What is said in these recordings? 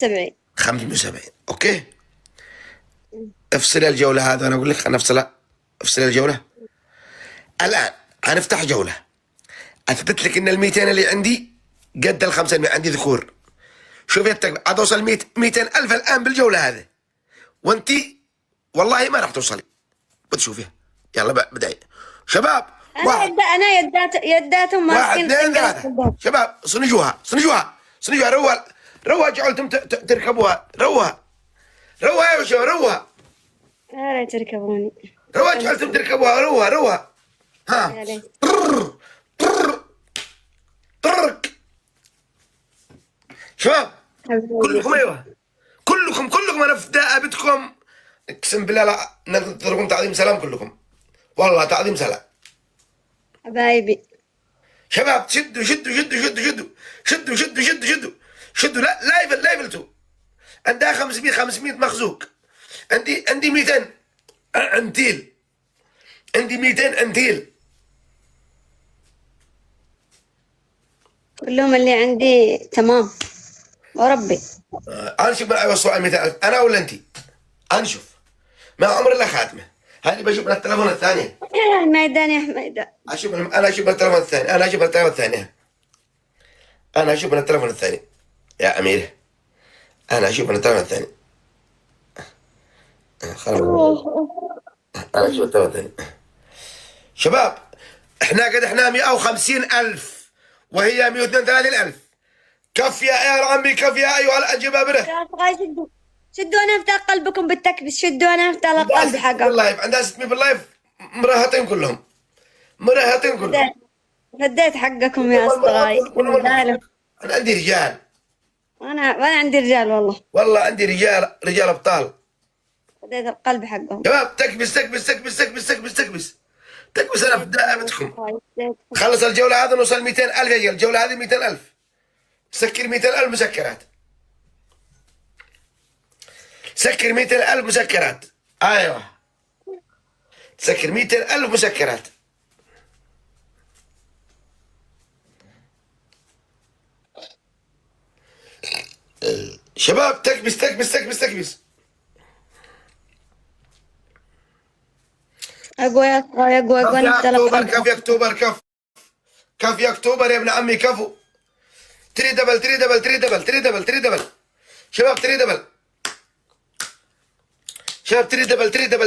70. 570. اوكي، افصل الجولة هذا. انا اقول لك انا افصلها. افصل الجولة الان. هنفتح جولة اثبت لك ان ال 200 اللي عندي قد ال 500. عندي ذكور. شوف يا عاد اوصل 200,000 الان بالجولة هذه، وانت والله ما راح توصلي. بتشوفيها. يلا بداية شباب. انا يداتهم واحد ماسكين اثنين ثلاثة. شباب صنجوها صنجوها صنجوها. روها جعلتم تركبوها. روها يا شباب. روها يا ريت تركبوني. جعلتم تركبوها. روها ها. يا ريت. طرق شباب كلكم. ايوه كلكم انا في دائبتكم. اقسم بالله لا ننتظركم تعظيم سلام كلكم. والله تعظيم سلام حبايبي. شباب. شدوا. لا لا يفلتوا. عندها 500 مخزوق. عندي 200 انتيل. عندي 200 انتيل. كلهم اللي عندي تمام وربي. انشوف من يوصلوا على 200,000 انا ولا انت؟ انشوف. ما عمر الا خاتمه. هذه بشوف من التلفون الثاني. حميدان يا حميدان. انا اشوف من التلفون الثاني. انا اشوف من التلفون الثاني يا اميره. انا اشوف من التلفون الثاني. خلاص انا اشوف التلفون الثاني. شباب احنا 150,000 وهي 132,000. كفي يا عمي كفي يا ايها الجبابره. شدوا انا افتح قلبكم بالتكبيس. شدوا انا افتح قلبي حقكم. عندها 600 باللايف. مراهطين كلهم. رديت حقكم يا اصدقائي. انا عندي رجال. وانا عندي رجال والله عندي رجال ابطال. رديت القلب حقهم. شباب تكبس. انا في دائمتكم. خلص الجوله هذه نوصل 200,000 يا الجوله هذه 200,000. سكر 200,000 مسكرات. سكر 200,000 مسكرات. ايوه سكر 200,000 مسكرات. شباب تكبس. اقوى يا اقوى. كف يا اكتوبر يا ابن عمي. كفو. تري دبل. شباب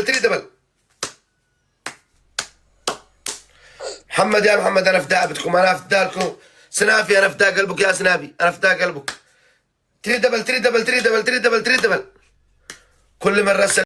تري دبل. محمد يا محمد انا فداء بتكم. انا فداء سنافي. انا فداء قلبك يا سنافي. انا فداء قلبك. تري دبل. كل مرة